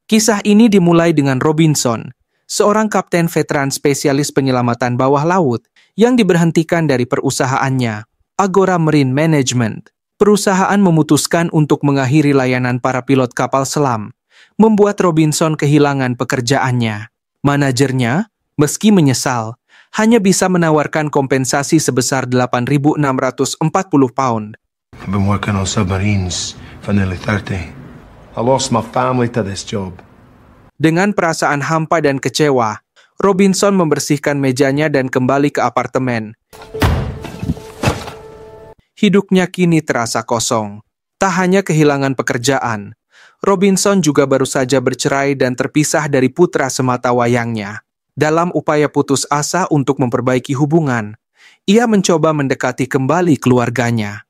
Kisah ini dimulai dengan Robinson, seorang kapten veteran spesialis penyelamatan bawah laut yang diberhentikan dari perusahaannya, Agora Marine Management. Perusahaan memutuskan untuk mengakhiri layanan para pilot kapal selam, membuat Robinson kehilangan pekerjaannya. Manajernya, meski menyesal, hanya bisa menawarkan kompensasi sebesar 8.640 pound. I've been working on submarines for nearly 30. I lost my family to this job. Dengan perasaan hampa dan kecewa, Robinson membersihkan mejanya dan kembali ke apartemen. Hidupnya kini terasa kosong. Tak hanya kehilangan pekerjaan, Robinson juga baru saja bercerai dan terpisah dari putra semata wayangnya. Dalam upaya putus asa untuk memperbaiki hubungan, ia mencoba mendekati kembali keluarganya.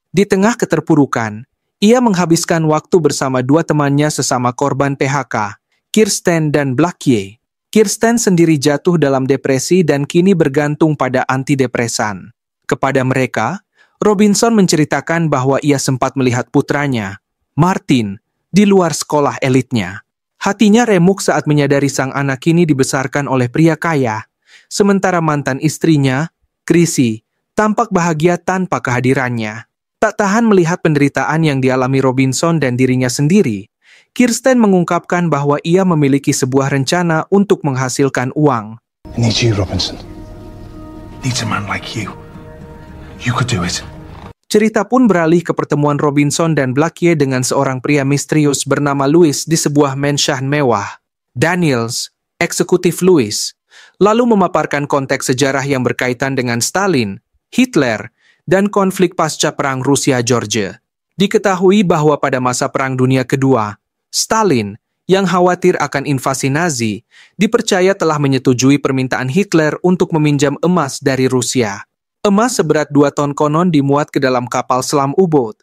Di tengah keterpurukan, ia menghabiskan waktu bersama dua temannya sesama korban PHK, Kirsten dan Blackie. Kirsten sendiri jatuh dalam depresi dan kini bergantung pada antidepresan. Kepada mereka, Robinson menceritakan bahwa ia sempat melihat putranya, Martin, di luar sekolah elitnya. Hatinya remuk saat menyadari sang anak kini dibesarkan oleh pria kaya, sementara mantan istrinya, Chrissy, tampak bahagia tanpa kehadirannya. Tak tahan melihat penderitaan yang dialami Robinson dan dirinya sendiri, Kirsten mengungkapkan bahwa ia memiliki sebuah rencana untuk menghasilkan uang. I need you, Robinson. Needs a man like you. You could do it. Cerita pun beralih ke pertemuan Robinson dan Blackie dengan seorang pria misterius bernama Louis di sebuah mensah mewah. Daniels, eksekutif Louis, lalu memaparkan konteks sejarah yang berkaitan dengan Stalin, Hitler, dan konflik pasca Perang Rusia-Georgia. Diketahui bahwa pada masa Perang Dunia Kedua, Stalin, yang khawatir akan invasi Nazi, dipercaya telah menyetujui permintaan Hitler untuk meminjam emas dari Rusia. Emas seberat 2 ton konon dimuat ke dalam kapal selam U-boat,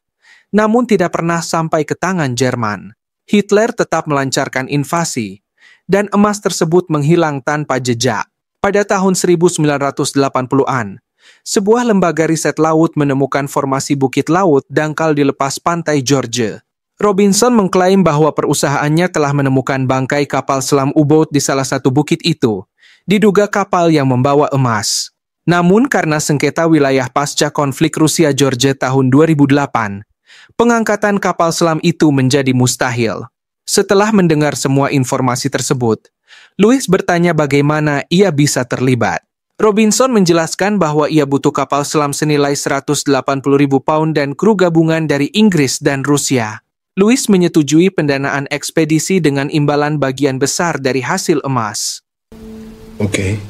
namun tidak pernah sampai ke tangan Jerman. Hitler tetap melancarkan invasi, dan emas tersebut menghilang tanpa jejak. Pada tahun 1980-an, sebuah lembaga riset laut menemukan formasi bukit laut dangkal di lepas pantai Georgia. Robinson mengklaim bahwa perusahaannya telah menemukan bangkai kapal selam U-boat di salah satu bukit itu, diduga kapal yang membawa emas. Namun karena sengketa wilayah pasca konflik Rusia-Georgia tahun 2008, pengangkatan kapal selam itu menjadi mustahil. Setelah mendengar semua informasi tersebut, Louis bertanya bagaimana ia bisa terlibat. Robinson menjelaskan bahwa ia butuh kapal selam senilai 180.000 pound dan kru gabungan dari Inggris dan Rusia. Louis menyetujui pendanaan ekspedisi dengan imbalan bagian besar dari hasil emas. Okay.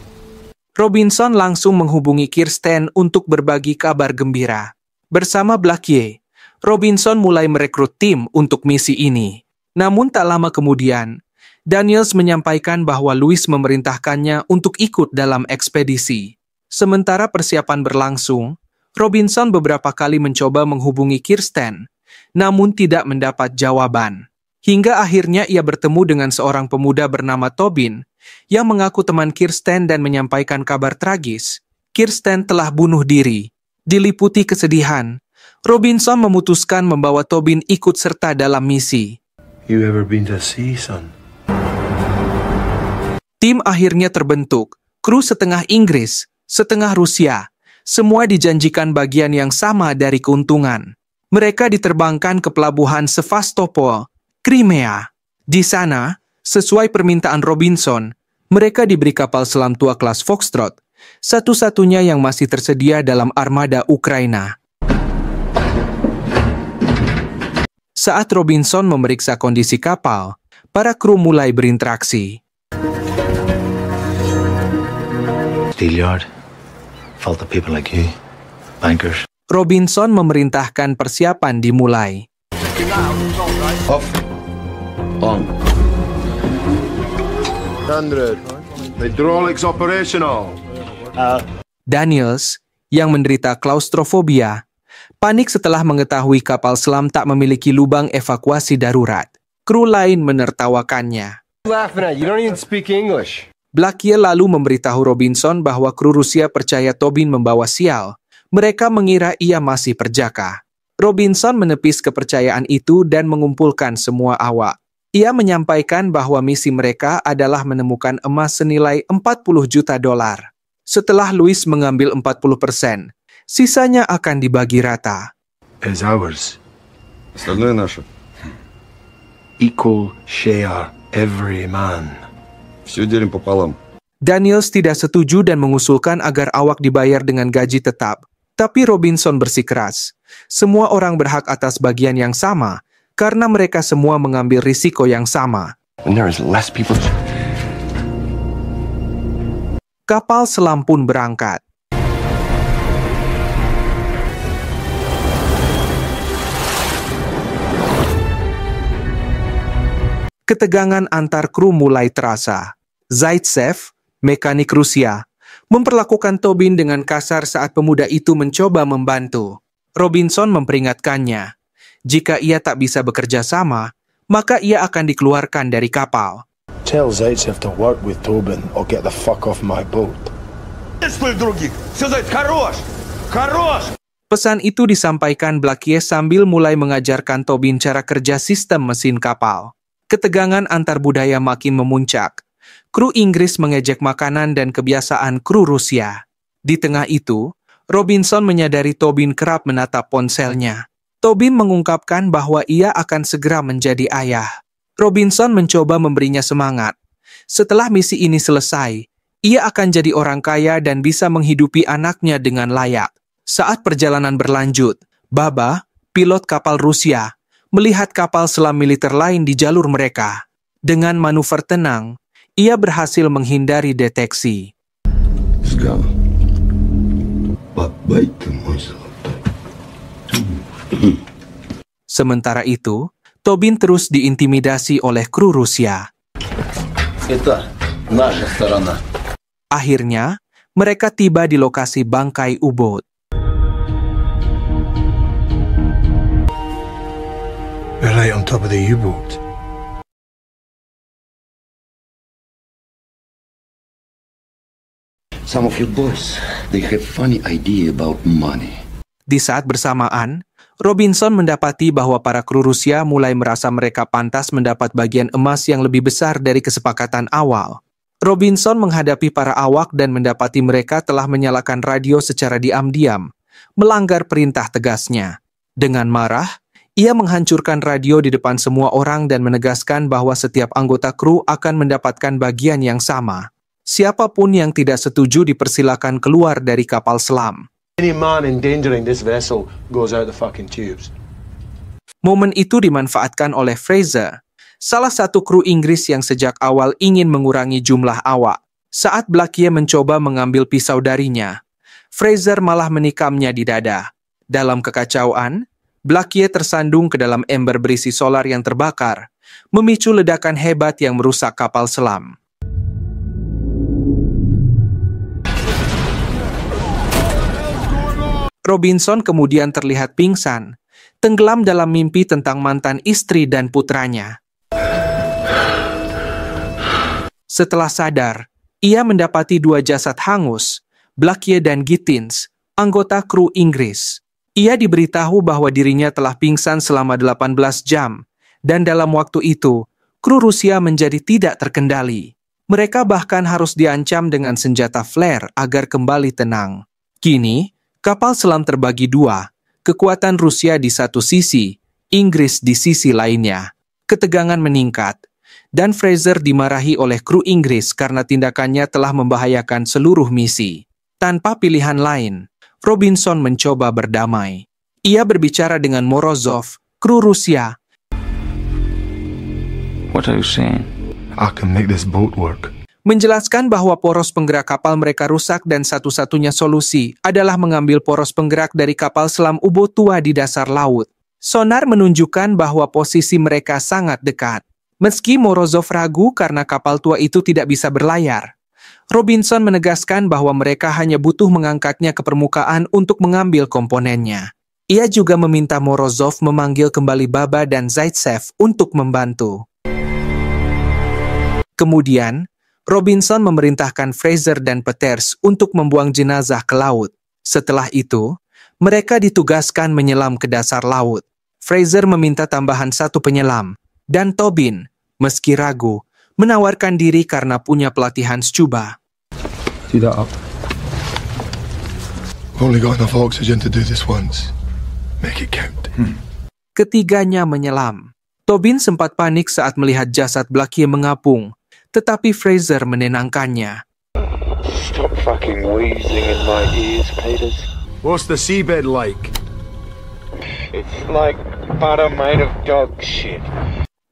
Robinson langsung menghubungi Kirsten untuk berbagi kabar gembira. Bersama Blackie, Robinson mulai merekrut tim untuk misi ini. Namun tak lama kemudian, Daniels menyampaikan bahwa Louis memerintahkannya untuk ikut dalam ekspedisi. Sementara persiapan berlangsung, Robinson beberapa kali mencoba menghubungi Kirsten, namun tidak mendapat jawaban. Hingga akhirnya ia bertemu dengan seorang pemuda bernama Tobin, yang mengaku teman Kirsten dan menyampaikan kabar tragis. Kirsten telah bunuh diri. Diliputi kesedihan, Robinson memutuskan membawa Tobin ikut serta dalam misi. You ever been to sea, son? Tim akhirnya terbentuk, kru setengah Inggris, setengah Rusia, semua dijanjikan bagian yang sama dari keuntungan. Mereka diterbangkan ke pelabuhan Sevastopol, Crimea. Di sana, sesuai permintaan Robinson, mereka diberi kapal selam tua kelas Foxtrot, satu-satunya yang masih tersedia dalam armada Ukraina. Saat Robinson memeriksa kondisi kapal, para kru mulai berinteraksi. Steelyard. Fault of people like you. Bankers. Robinson memerintahkan persiapan dimulai. Off. On. 100. Hydraulics operational. Daniels, yang menderita klaustrofobia, panik setelah mengetahui kapal selam tak memiliki lubang evakuasi darurat. Kru lain menertawakannya. You don't even speak English. Blackie lalu memberitahu Robinson bahwa kru Rusia percaya Tobin membawa sial. Mereka mengira ia masih perjaka. Robinson menepis kepercayaan itu dan mengumpulkan semua awak. Ia menyampaikan bahwa misi mereka adalah menemukan emas senilai 40 juta dolar. Setelah Louis mengambil 40%, sisanya akan dibagi rata. Is ours. Остальное наше. Equal share, every man. Все делим пополам. Daniels tidak setuju dan mengusulkan agar awak dibayar dengan gaji tetap. Tapi Robinson bersikeras. Semua orang berhak atas bagian yang sama, karena mereka semua mengambil risiko yang sama. And there is less people. Kapal selam pun berangkat. Ketegangan antar kru mulai terasa. Zaitsev, mekanik Rusia, memperlakukan Tobin dengan kasar saat pemuda itu mencoba membantu. Robinson memperingatkannya. Jika ia tak bisa bekerja sama, maka ia akan dikeluarkan dari kapal. Tell Zaitsev to work with Tobin or get the fuck off my boat. Pesan itu disampaikan Blackie sambil mulai mengajarkan Tobin cara kerja sistem mesin kapal. Ketegangan antar budaya makin memuncak. Kru Inggris mengejek makanan dan kebiasaan kru Rusia. Di tengah itu, Robinson menyadari Tobin kerap menatap ponselnya. Tobin mengungkapkan bahwa ia akan segera menjadi ayah. Robinson mencoba memberinya semangat. Setelah misi ini selesai, ia akan jadi orang kaya dan bisa menghidupi anaknya dengan layak. Saat perjalanan berlanjut, Baba, pilot kapal Rusia, melihat kapal selam militer lain di jalur mereka. Dengan manuver tenang, ia berhasil menghindari deteksi. Скала. Бабай ты мой золотой. Sementara itu, Tobin terus diintimidasi oleh kru Rusia. Это наша сторона. Akhirnya, mereka tiba di lokasi bangkai U-boat. We're right on top of the U-boat. Some of you boys, they have funny idea about money. Di saat bersamaan, Robinson mendapati bahwa para kru Rusia mulai merasa mereka pantas mendapat bagian emas yang lebih besar dari kesepakatan awal. Robinson menghadapi para awak dan mendapati mereka telah menyalakan radio secara diam-diam, melanggar perintah tegasnya. Dengan marah, ia menghancurkan radio di depan semua orang dan menegaskan bahwa setiap anggota kru akan mendapatkan bagian yang sama. Siapapun yang tidak setuju dipersilakan keluar dari kapal selam. Any man endangering this vessel goes out the fucking tubes. Momen itu dimanfaatkan oleh Fraser, salah satu kru Inggris yang sejak awal ingin mengurangi jumlah awak. Saat Blackie mencoba mengambil pisau darinya, Fraser malah menikamnya di dada. Dalam kekacauan, Blackie tersandung ke dalam ember berisi solar yang terbakar, memicu ledakan hebat yang merusak kapal selam. Robinson kemudian terlihat pingsan, tenggelam dalam mimpi tentang mantan istri dan putranya. Setelah sadar, ia mendapati dua jasad hangus, Blackie dan Gittins, anggota kru Inggris. Ia diberitahu bahwa dirinya telah pingsan selama 18 jam, dan dalam waktu itu, kru Rusia menjadi tidak terkendali. Mereka bahkan harus diancam dengan senjata flare agar kembali tenang. Kini, kapal selam terbagi dua, kekuatan Rusia di satu sisi, Inggris di sisi lainnya. Ketegangan meningkat, dan Fraser dimarahi oleh kru Inggris karena tindakannya telah membahayakan seluruh misi. Tanpa pilihan lain, Robinson mencoba berdamai. Ia berbicara dengan Morozov, kru Rusia. What are you saying? I can make this boat work. Menjelaskan bahwa poros penggerak kapal mereka rusak dan satu-satunya solusi adalah mengambil poros penggerak dari kapal selam U-boat tua di dasar laut. Sonar menunjukkan bahwa posisi mereka sangat dekat. Meski Morozov ragu karena kapal tua itu tidak bisa berlayar, Robinson menegaskan bahwa mereka hanya butuh mengangkatnya ke permukaan untuk mengambil komponennya. Ia juga meminta Morozov memanggil kembali Baba dan Zaitsev untuk membantu. Kemudian, Robinson memerintahkan Fraser dan Peters untuk membuang jenazah ke laut. Setelah itu, Mereka ditugaskan menyelam ke dasar laut. Fraser meminta tambahan 1 penyelam, dan Tobin, meski ragu, menawarkan diri karena punya pelatihan scuba. See that up? Only got enough oxygen to do this once. Make it count. Ketiganya menyelam. Tobin sempat panik saat melihat jasad Blackie mengapung, tetapi Fraser menenangkannya. Stop fucking wheezing in my ears, Peters. What's the seabed like? It's like butter made of dog shit.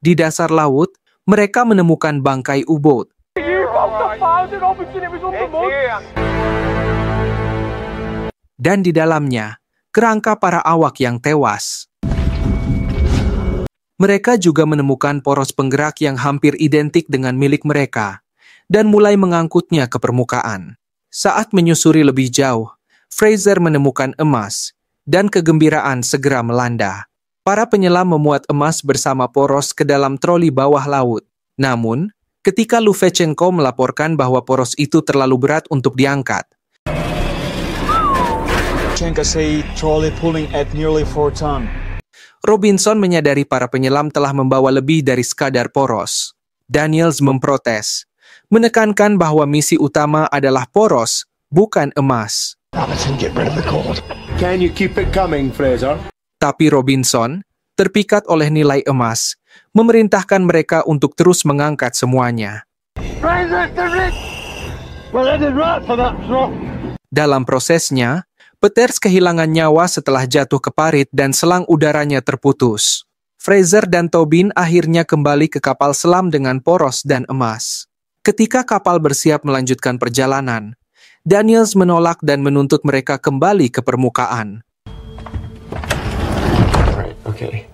Di dasar laut, mereka menemukan bangkai U-boat. Dan di dalamnya, kerangka para awak yang tewas. Mereka juga menemukan poros penggerak yang hampir identik dengan milik mereka, dan mulai mengangkutnya ke permukaan. Saat menyusuri lebih jauh, Fraser menemukan emas, dan kegembiraan segera melanda. Para penyelam memuat emas bersama poros ke dalam troli bawah laut. Namun, ketika Lufechenko melaporkan bahwa poros itu terlalu berat untuk diangkat, Robinson menyadari para penyelam telah membawa lebih dari sekadar poros. Daniels memprotes, menekankan bahwa misi utama adalah poros, bukan emas. Can you keep it coming, Fraser? Tapi Robinson, terpikat oleh nilai emas, memerintahkan mereka untuk terus mengangkat semuanya. Dalam prosesnya, Peters kehilangan nyawa setelah jatuh ke parit dan selang udaranya terputus. Fraser dan Tobin akhirnya kembali ke kapal selam dengan poros dan emas. Ketika kapal bersiap melanjutkan perjalanan, Daniels menolak dan menuntut mereka kembali ke permukaan. Okay.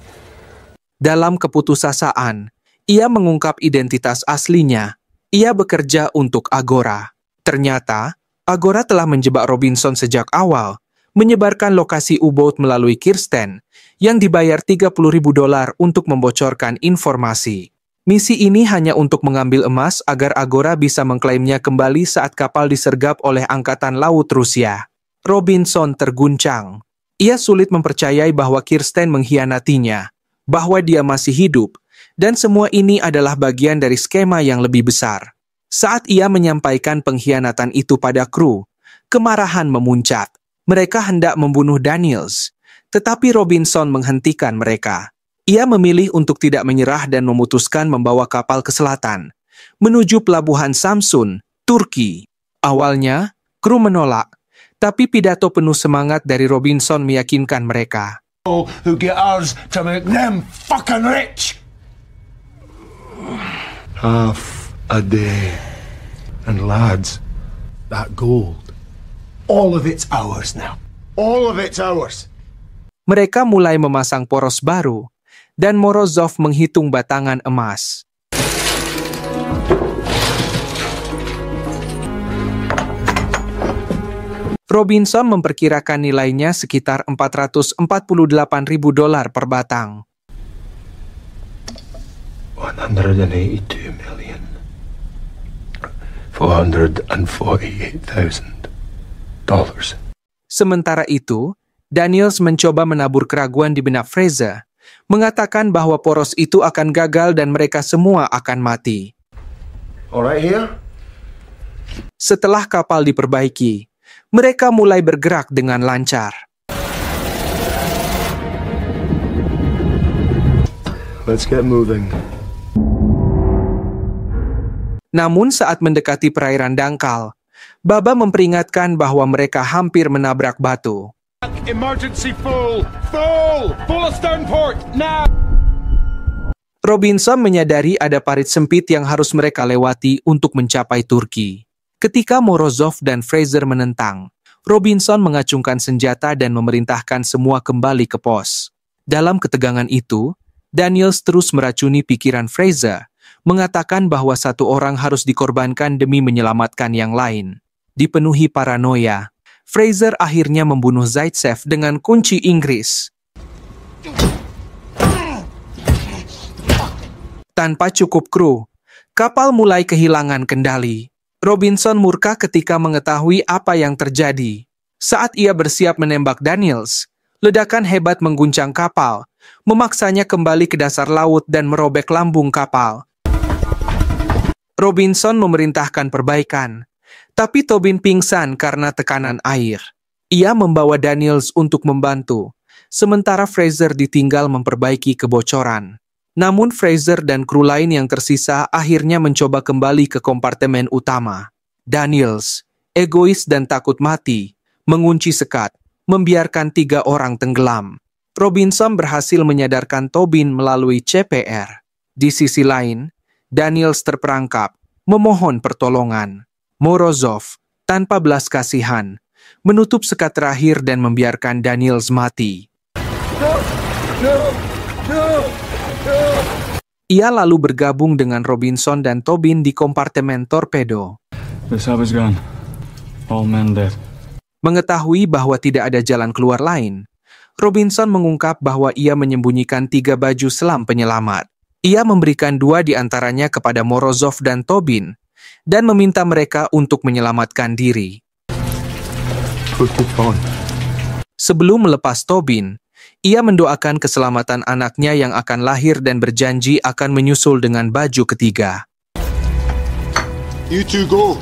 Dalam keputusasaan, ia mengungkap identitas aslinya. Ia bekerja untuk Agora. Ternyata, Agora telah menjebak Robinson sejak awal, menyebarkan lokasi U-boat melalui Kirsten, yang dibayar $30.000 untuk membocorkan informasi. Misi ini hanya untuk mengambil emas agar Agora bisa mengklaimnya kembali saat kapal disergap oleh Angkatan Laut Rusia. Robinson terguncang. Ia sulit mempercayai bahwa Kirsten mengkhianatinya, bahwa dia masih hidup, dan semua ini adalah bagian dari skema yang lebih besar. Saat ia menyampaikan pengkhianatan itu pada kru, kemarahan memuncak. Mereka hendak membunuh Daniels, tetapi Robinson menghentikan mereka. Ia memilih untuk tidak menyerah dan memutuskan membawa kapal ke selatan, menuju pelabuhan Samsun, Turki. Awalnya, kru menolak, tapi pidato penuh semangat dari Robinson meyakinkan mereka. Who get ours to make them fucking rich? Half a day. And lads, that gold, all of it's ours now. All of it's ours. Mereka mulai memasang poros baru, dan Morozov menghitung batangan emas. Robinson memperkirakan nilainya sekitar $448.000 per batang. 182,448,000 Sementara itu, Daniels mencoba menabur keraguan di benak Fraser, mengatakan bahwa poros itu akan gagal dan mereka semua akan mati. Alright here? Setelah kapal diperbaiki, mereka mulai bergerak dengan lancar. Let's get moving. Namun saat mendekati perairan dangkal, Baba memperingatkan bahwa mereka hampir menabrak batu. Emergency full! Full! Full of stern port! Now! Robinson menyadari ada parit sempit yang harus mereka lewati untuk mencapai Turki. Ketika Morozov dan Fraser menentang, Robinson mengacungkan senjata dan memerintahkan semua kembali ke pos. Dalam ketegangan itu, Daniels terus meracuni pikiran Fraser, mengatakan bahwa satu orang harus dikorbankan demi menyelamatkan yang lain. Dipenuhi paranoia, Fraser akhirnya membunuh Zaitsev dengan kunci Inggris. Tanpa cukup kru, kapal mulai kehilangan kendali. Robinson murka ketika mengetahui apa yang terjadi. Saat ia bersiap menembak Daniels, ledakan hebat mengguncang kapal, memaksanya kembali ke dasar laut dan merobek lambung kapal. Robinson memerintahkan perbaikan, tapi Tobin pingsan karena tekanan air. Ia membawa Daniels untuk membantu, sementara Fraser ditinggal memperbaiki kebocoran. Namun Fraser dan kru lain yang tersisa akhirnya mencoba kembali ke kompartemen utama. Daniels, egois dan takut mati, mengunci sekat, membiarkan 3 orang tenggelam. Robinson berhasil menyadarkan Tobin melalui CPR. Di sisi lain, Daniels terperangkap, memohon pertolongan. Morozov, tanpa belas kasihan, menutup sekat terakhir dan membiarkan Daniels mati. Ia lalu bergabung dengan Robinson dan Tobin di kompartemen torpedo. The sub is gone. All men dead. Mengetahui bahwa tidak ada jalan keluar lain, Robinson mengungkap bahwa ia menyembunyikan 3 baju selam penyelamat. Ia memberikan 2 di antaranya kepada Morozov dan Tobin, dan meminta mereka untuk menyelamatkan diri. Sebelum melepas Tobin, ia mendoakan keselamatan anaknya yang akan lahir dan berjanji akan menyusul dengan baju ketiga. You two go.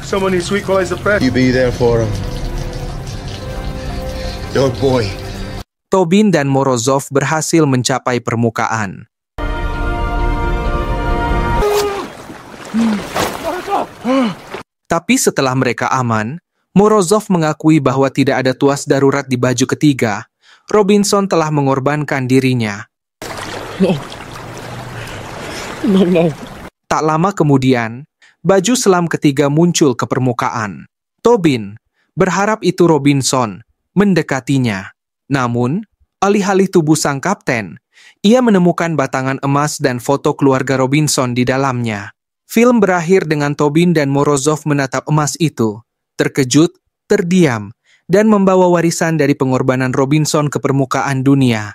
Someone needs to equalize the pressure. You be there for him. Your boy. Tobin dan Morozov berhasil mencapai permukaan. Tapi setelah mereka aman, Morozov mengakui bahwa tidak ada tuas darurat di baju ketiga. Robinson telah mengorbankan dirinya. No. Tak lama kemudian, baju selam ketiga muncul ke permukaan. Tobin berharap itu Robinson, mendekatinya. Namun, alih-alih tubuh sang kapten, ia menemukan batangan emas dan foto keluarga Robinson di dalamnya. Film berakhir dengan Tobin dan Morozov menatap emas itu, terkejut, terdiam, dan membawa warisan dari pengorbanan Robinson ke permukaan dunia.